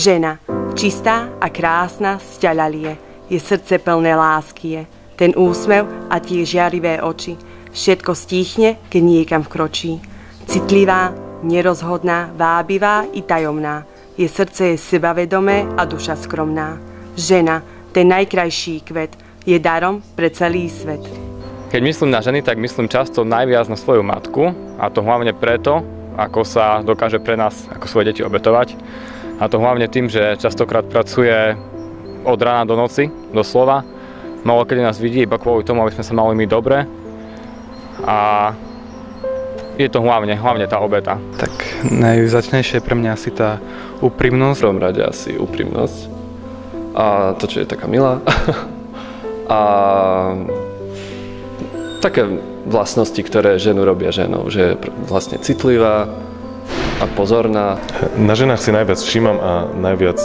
Žena, čistá a krásna, sťaľalie, je srdce plné lásky je, ten úsmev a tie žiarivé oči. Všetko stíchne, keď niekam vkročí. Citlivá, nerozhodná, vábivá i tajomná. Je srdce je sebavedomé a duša skromná. Žena, ten najkrajší kvet, je darom pre celý svet. Keď myslím na ženy, tak myslím často najviac na svoju matku, a to hlavne preto, ako sa dokáže pre nás ako svoje deti obetovať. A to hlavne tým, že častokrát pracuje od rána do noci, doslova. Málo kedy nás vidí iba kvôli tomu, aby sme sa mali my dobre. A je to hlavne tá obeta. Tak najvzácnejšie je pre mňa asi tá úprimnosť. V prvom rade asi úprimnosť. A to, čo je taká milá. A také vlastnosti, ktoré ženu robia ženou. Že je vlastne citlivá a pozorná. Na ženách si najviac všímam a najviac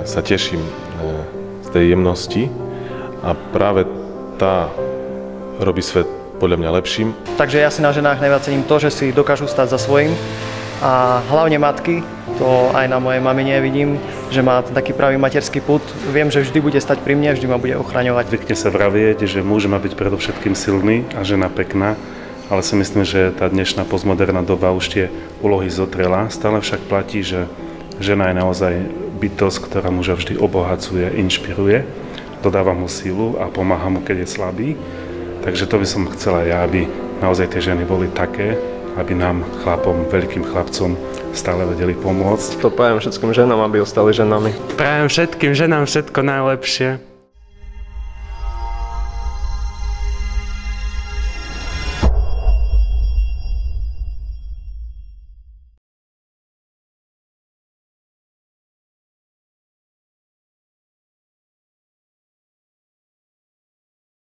sa teším z tej jemnosti. A práve tá robí svet podľa mňa lepším. Takže ja si na ženách najviac cením to, že si dokážu stať za svojím. A hlavne matky, to aj na mojej mamine vidím, že má taký pravý materský pud. Viem, že vždy bude stať pri mne, vždy ma bude ochraňovať. Zvykne sa vravieť, že muž má byť predovšetkým silný a žena pekná, ale si myslím, že tá dnešná postmoderná doba už tie úlohy zotrela. Stále však platí, že žena je naozaj bytosť, ktorá muža vždy obohacuje, inšpiruje, dodáva mu sílu a pomáha mu, keď je slabý. Takže to by som chcela ja, aby naozaj tie ženy boli také, aby nám, chlapom, veľkým chlapcom stále vedeli pomôcť. To prajem všetkým ženám, aby ostali ženami. Prajem všetkým ženám všetko najlepšie.